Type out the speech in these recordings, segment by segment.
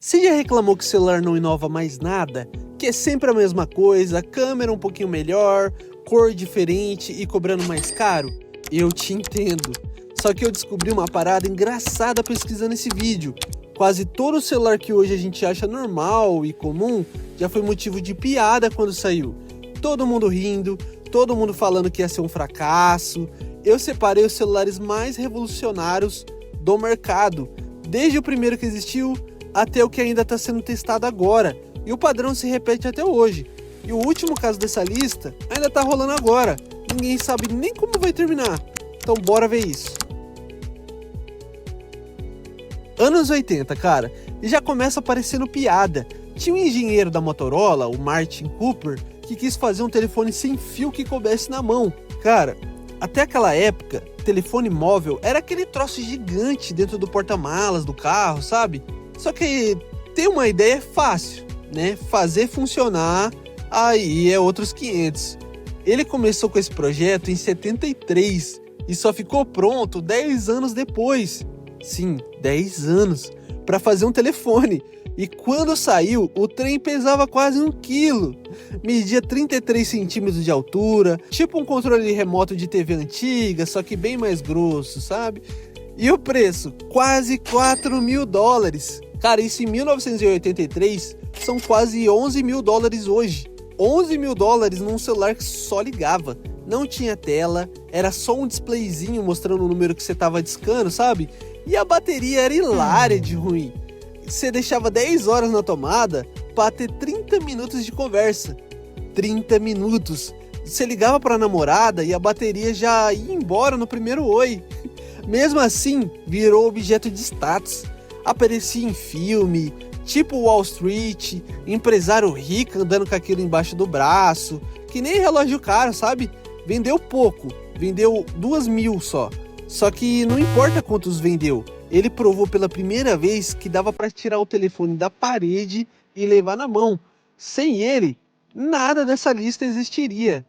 Você já reclamou que o celular não inova mais nada? Que é sempre a mesma coisa, câmera um pouquinho melhor, cor diferente e cobrando mais caro? Eu te entendo. Só que eu descobri uma parada engraçada pesquisando esse vídeo. Quase todo celular que hoje a gente acha normal e comum já foi motivo de piada quando saiu. Todo mundo rindo, todo mundo falando que ia ser um fracasso. Eu separei os celulares mais revolucionários do mercado, desde o primeiro que existiu até o que ainda está sendo testado agora, e o padrão se repete até hoje. E o último caso dessa lista ainda está rolando agora, ninguém sabe nem como vai terminar. Então bora ver isso. Anos 80, cara, e já começa parecendo piada. Tinha um engenheiro da Motorola, o Martin Cooper, que quis fazer um telefone sem fio que coubesse na mão. Cara, até aquela época, telefone móvel era aquele troço gigante dentro do porta-malas do carro, sabe? Só que ter uma ideia é fácil, né? Fazer funcionar, aí é outros 500. Ele começou com esse projeto em 73 e só ficou pronto 10 anos depois. Sim, 10 anos para fazer um telefone. E quando saiu, o trem pesava quase 1 quilo. Media 33 centímetros de altura, tipo um controle remoto de TV antiga, só que bem mais grosso, sabe? E o preço? Quase $4.000. Cara, isso em 1983 são quase $11.000 hoje. $11.000 num celular que só ligava. Não tinha tela, era só um displayzinho mostrando o número que você tava discando, sabe? E a bateria era hilária de ruim. Você deixava 10 horas na tomada para ter 30 minutos de conversa. 30 minutos. Você ligava para a namorada e a bateria já ia embora no primeiro oi. Mesmo assim, virou objeto de status. Aparecia em filme, tipo Wall Street, empresário rico andando com aquilo embaixo do braço, que nem relógio caro, sabe? Vendeu pouco, vendeu 2.000 só. Só que não importa quantos vendeu, ele provou pela primeira vez que dava para tirar o telefone da parede e levar na mão. Sem ele, nada dessa lista existiria.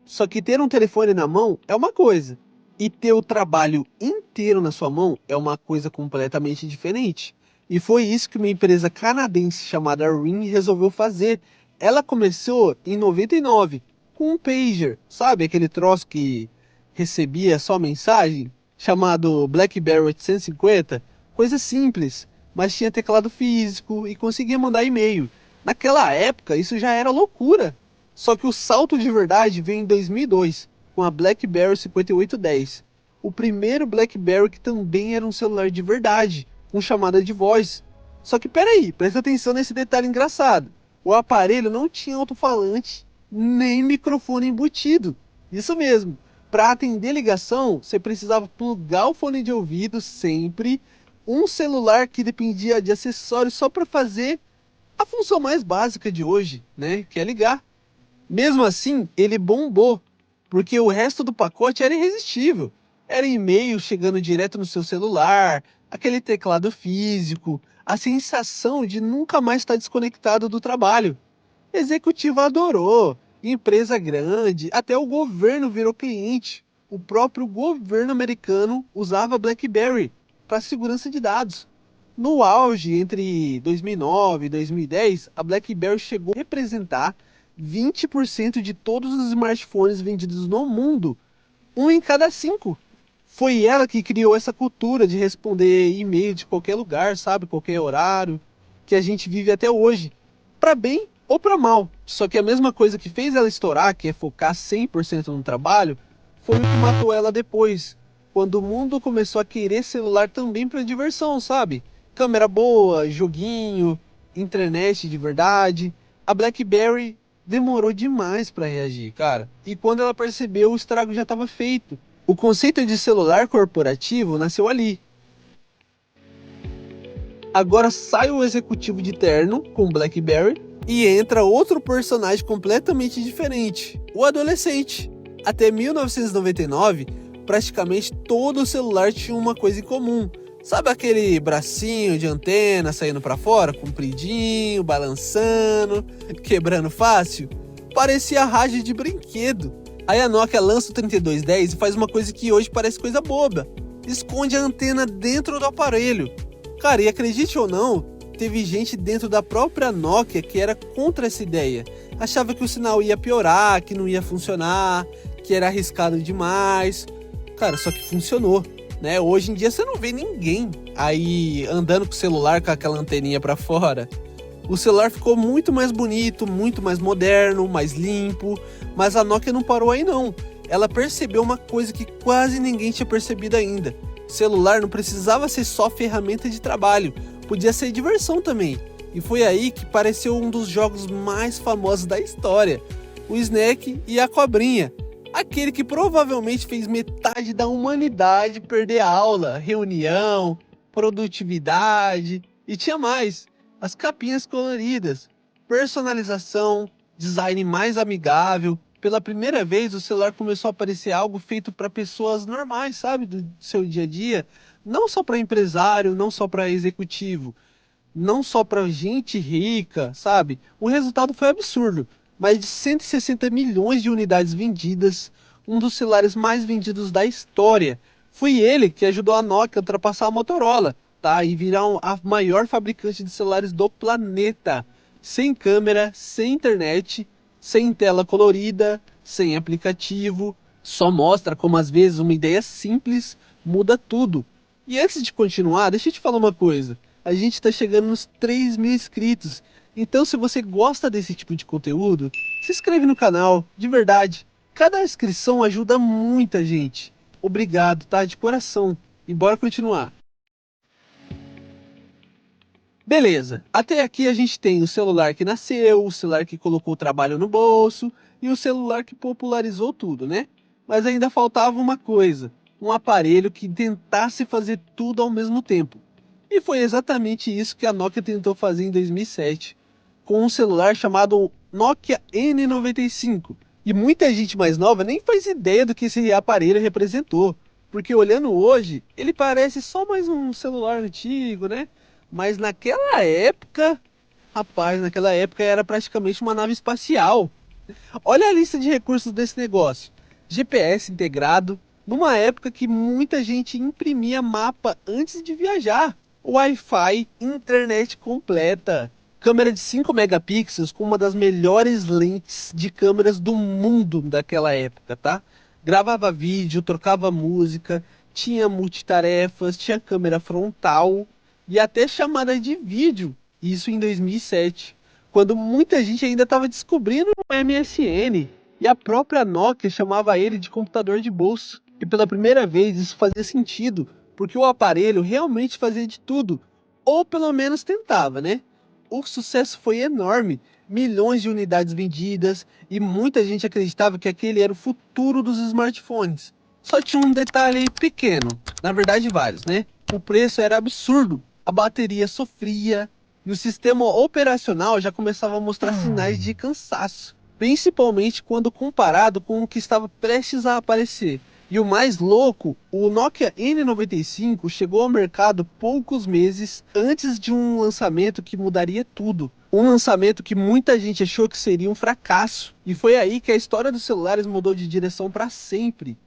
Só que ter um telefone na mão é uma coisa, e ter o trabalho inteiro na sua mão é uma coisa completamente diferente. E foi isso que uma empresa canadense chamada Ring resolveu fazer. Ela começou em 99 com um pager, sabe aquele troço que recebia só mensagem, chamado BlackBerry 850? Coisa simples, mas tinha teclado físico e conseguia mandar e-mail. Naquela época isso já era loucura. Só que o salto de verdade veio em 2002, com a BlackBerry 5810. O primeiro BlackBerry que também era um celular de verdade, com chamada de voz. Só que peraí, presta atenção nesse detalhe engraçado. O aparelho não tinha alto-falante, nem microfone embutido. Isso mesmo, para atender ligação, você precisava plugar o fone de ouvido sempre, um celular que dependia de acessórios só para fazer a função mais básica de hoje, né, que é ligar. Mesmo assim, ele bombou, porque o resto do pacote era irresistível. Era e-mail chegando direto no seu celular, aquele teclado físico, a sensação de nunca mais estar desconectado do trabalho. Executivo adorou, empresa grande, até o governo virou cliente. O próprio governo americano usava BlackBerry para segurança de dados. No auge, entre 2009 e 2010, a BlackBerry chegou a representar 20% de todos os smartphones vendidos no mundo, um em cada 5. Foi ela que criou essa cultura de responder e-mail de qualquer lugar, sabe, qualquer horário, que a gente vive até hoje, para bem ou para mal. Só que a mesma coisa que fez ela estourar, que é focar 100% no trabalho, foi o que matou ela depois, quando o mundo começou a querer celular também para diversão, sabe? Câmera boa, joguinho, internet de verdade. A BlackBerry demorou demais para reagir, cara. E quando ela percebeu, o estrago já estava feito. O conceito de celular corporativo nasceu ali. Agora sai o executivo de terno com BlackBerry e entra outro personagem completamente diferente, o adolescente. Até 1999, praticamente todo celular tinha uma coisa em comum. Sabe aquele bracinho de antena saindo para fora, compridinho, balançando, quebrando fácil? Parecia rádio de brinquedo. Aí a Nokia lança o 3210 e faz uma coisa que hoje parece coisa boba. Esconde a antena dentro do aparelho. Cara, e acredite ou não, teve gente dentro da própria Nokia que era contra essa ideia. Achava que o sinal ia piorar, que não ia funcionar, que era arriscado demais. Cara, só que funcionou, né? Hoje em dia você não vê ninguém aí andando com o celular com aquela anteninha pra fora. O celular ficou muito mais bonito, muito mais moderno, mais limpo, mas a Nokia não parou aí não. Ela percebeu uma coisa que quase ninguém tinha percebido ainda. Celular não precisava ser só ferramenta de trabalho, podia ser diversão também. E foi aí que apareceu um dos jogos mais famosos da história, o Snake e a Cobrinha. Aquele que provavelmente fez metade da humanidade perder aula, reunião, produtividade e tinha mais. As capinhas coloridas, personalização, design mais amigável. Pela primeira vez o celular começou a parecer algo feito para pessoas normais, sabe, do seu dia a dia, não só para empresário, não só para executivo, não só para gente rica, sabe? O resultado foi absurdo. Mais de 160 milhões de unidades vendidas, um dos celulares mais vendidos da história. Foi ele que ajudou a Nokia a ultrapassar a Motorola, tá? E virar a maior fabricante de celulares do planeta. Sem câmera, sem internet, sem tela colorida, sem aplicativo. Só mostra como às vezes uma ideia simples muda tudo. E antes de continuar, deixa eu te falar uma coisa. A gente está chegando nos 3.000 inscritos. Então, se você gosta desse tipo de conteúdo, se inscreve no canal, de verdade. Cada inscrição ajuda muita gente. Obrigado, tá? De coração. E bora continuar. Beleza, até aqui a gente tem o celular que nasceu, o celular que colocou o trabalho no bolso e o celular que popularizou tudo, né? Mas ainda faltava uma coisa, um aparelho que tentasse fazer tudo ao mesmo tempo. E foi exatamente isso que a Nokia tentou fazer em 2007, com um celular chamado Nokia N95. E muita gente mais nova nem faz ideia do que esse aparelho representou, porque olhando hoje, ele parece só mais um celular antigo, né? Mas naquela época, rapaz, naquela época era praticamente uma nave espacial. Olha a lista de recursos desse negócio. GPS integrado, numa época que muita gente imprimia mapa antes de viajar. Wi-Fi, internet completa. Câmera de 5 megapixels com uma das melhores lentes de câmeras do mundo daquela época, tá? Gravava vídeo, trocava música, tinha multitarefas, tinha câmera frontal e até chamada de vídeo. Isso em 2007, quando muita gente ainda estava descobrindo o MSN. E a própria Nokia chamava ele de computador de bolso. E pela primeira vez isso fazia sentido, porque o aparelho realmente fazia de tudo, ou pelo menos tentava, né? O sucesso foi enorme, milhões de unidades vendidas e muita gente acreditava que aquele era o futuro dos smartphones. Só tinha um detalhe pequeno, na verdade vários, né? O preço era absurdo, a bateria sofria e o sistema operacional já começava a mostrar sinais de cansaço, principalmente quando comparado com o que estava prestes a aparecer. E o mais louco, o Nokia N95 chegou ao mercado poucos meses antes de um lançamento que mudaria tudo. Um lançamento que muita gente achou que seria um fracasso. E foi aí que a história dos celulares mudou de direção para sempre.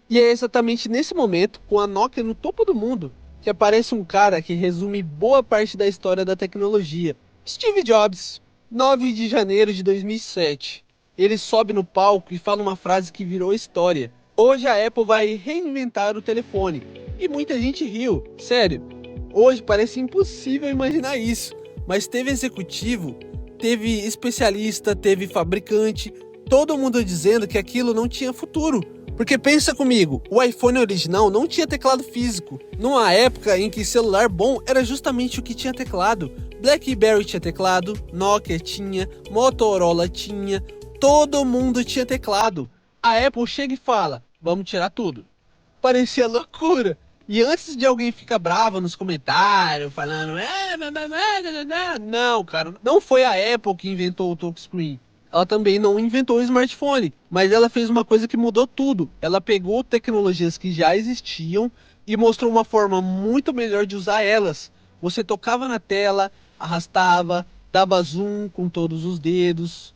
E é exatamente nesse momento, com a Nokia no topo do mundo, que aparece um cara que resume boa parte da história da tecnologia. Steve Jobs, 9 de janeiro de 2007. Ele sobe no palco e fala uma frase que virou história. Hoje a Apple vai reinventar o telefone. E muita gente riu, sério. Hoje parece impossível imaginar isso. Mas teve executivo, teve especialista, teve fabricante, todo mundo dizendo que aquilo não tinha futuro. Porque pensa comigo, o iPhone original não tinha teclado físico. Numa época em que celular bom era justamente o que tinha teclado. BlackBerry tinha teclado, Nokia tinha, Motorola tinha, todo mundo tinha teclado. A Apple chega e fala, vamos tirar tudo. Parecia loucura. E antes de alguém ficar bravo nos comentários, falando, não, cara, não foi a Apple que inventou o touchscreen. Ela também não inventou o smartphone, mas ela fez uma coisa que mudou tudo. Ela pegou tecnologias que já existiam e mostrou uma forma muito melhor de usar elas. Você tocava na tela, arrastava, dava zoom com todos os dedos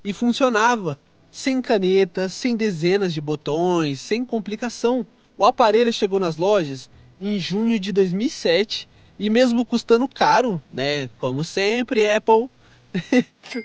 e funcionava. Sem caneta, sem dezenas de botões, sem complicação. O aparelho chegou nas lojas em junho de 2007 e mesmo custando caro, né, como sempre, Apple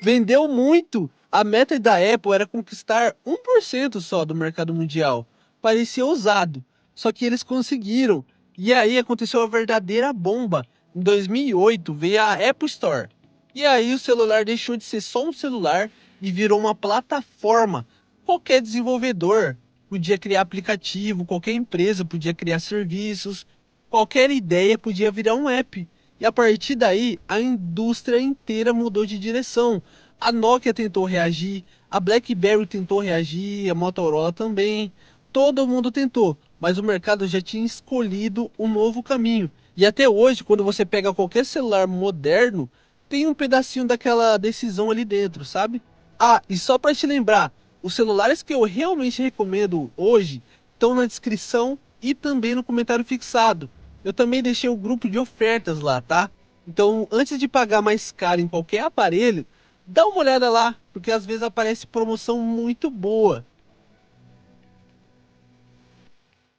vendeu muito. A meta da Apple era conquistar 1% só do mercado mundial. Parecia ousado, só que eles conseguiram. E aí aconteceu a verdadeira bomba. Em 2008 veio a Apple Store. E aí o celular deixou de ser só um celular e virou uma plataforma. Qualquer desenvolvedor podia criar aplicativo, qualquer empresa podia criar serviços, qualquer ideia podia virar um app. E a partir daí, a indústria inteira mudou de direção. A Nokia tentou reagir, a BlackBerry tentou reagir, a Motorola também. Todo mundo tentou, mas o mercado já tinha escolhido um novo caminho. E até hoje, quando você pega qualquer celular moderno, tem um pedacinho daquela decisão ali dentro, sabe? Ah, e só para te lembrar, os celulares que eu realmente recomendo hoje estão na descrição e também no comentário fixado. Eu também deixei o grupo de ofertas lá, tá? Então, antes de pagar mais caro em qualquer aparelho, dá uma olhada lá, porque às vezes aparece promoção muito boa.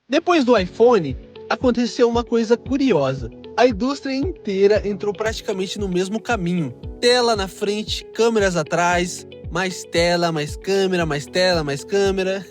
Depois do iPhone, aconteceu uma coisa curiosa. A indústria inteira entrou praticamente no mesmo caminho. Tela na frente, câmeras atrás, mais tela, mais câmera, mais tela, mais câmera.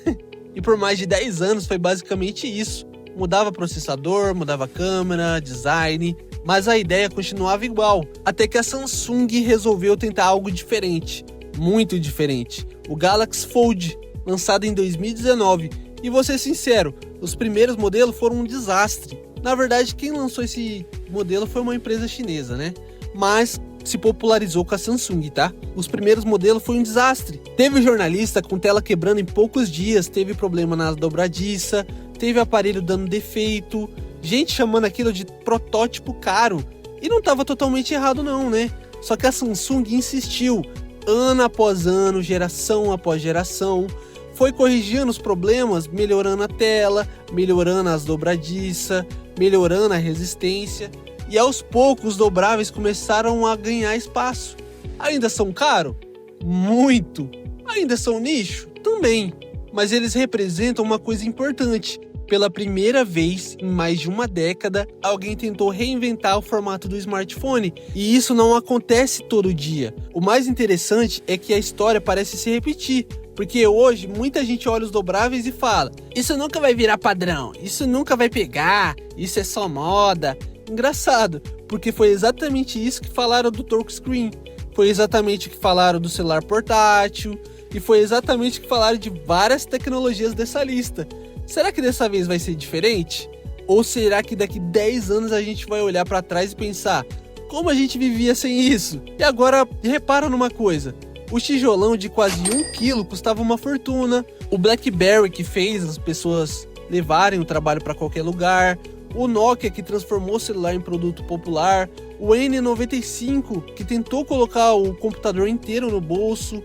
E por mais de 10 anos foi basicamente isso. Mudava processador, mudava câmera, design, mas a ideia continuava igual. Até que a Samsung resolveu tentar algo diferente, muito diferente. O Galaxy Fold, lançado em 2019. E vou ser sincero, os primeiros modelos foram um desastre. Na verdade, quem lançou esse modelo foi uma empresa chinesa, né? Mas se popularizou com a Samsung, tá? Os primeiros modelos foi um desastre. Teve jornalista com tela quebrando em poucos dias, teve problema na dobradiça, teve aparelho dando defeito, gente chamando aquilo de protótipo caro. E não estava totalmente errado não, né? Só que a Samsung insistiu, ano após ano, geração após geração, foi corrigindo os problemas, melhorando a tela, melhorando as dobradiças, melhorando a resistência. E aos poucos os dobráveis começaram a ganhar espaço. Ainda são caros? Muito. Ainda são nicho? Também. Mas eles representam uma coisa importante. Pela primeira vez em mais de uma década, alguém tentou reinventar o formato do smartphone. E isso não acontece todo dia. O mais interessante é que a história parece se repetir. Porque hoje muita gente olha os dobráveis e fala: isso nunca vai virar padrão, isso nunca vai pegar, isso é só moda. Engraçado, porque foi exatamente isso que falaram do touchscreen, foi exatamente o que falaram do celular portátil e foi exatamente o que falaram de várias tecnologias dessa lista. Será que dessa vez vai ser diferente? Ou será que daqui 10 anos a gente vai olhar para trás e pensar: como a gente vivia sem isso? E agora repara numa coisa, o tijolão de quase 1 quilo custava uma fortuna, o BlackBerry que fez as pessoas levarem o trabalho para qualquer lugar, o Nokia que transformou o celular em produto popular, o N95 que tentou colocar o computador inteiro no bolso,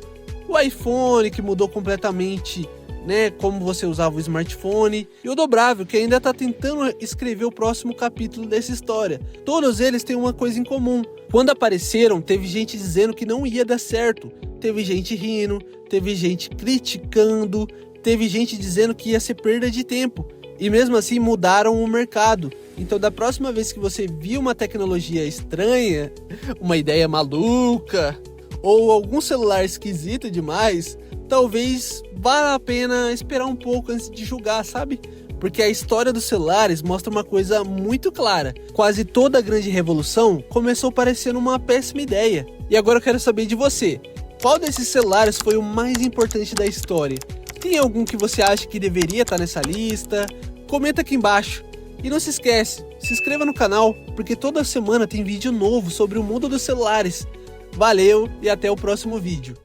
o iPhone que mudou completamente, né, como você usava o smartphone, e o dobrável que ainda está tentando escrever o próximo capítulo dessa história. Todos eles têm uma coisa em comum. Quando apareceram, teve gente dizendo que não ia dar certo, teve gente rindo, teve gente criticando, teve gente dizendo que ia ser perda de tempo. E mesmo assim mudaram o mercado. Então da próxima vez que você viu uma tecnologia estranha, uma ideia maluca, ou algum celular esquisito demais, talvez valha a pena esperar um pouco antes de julgar, sabe? Porque a história dos celulares mostra uma coisa muito clara. Quase toda grande revolução começou parecendo uma péssima ideia. E agora eu quero saber de você. Qual desses celulares foi o mais importante da história? Tem algum que você acha que deveria estar nessa lista? Comenta aqui embaixo. E não se esquece, se inscreva no canal, porque toda semana tem vídeo novo sobre o mundo dos celulares. Valeu e até o próximo vídeo.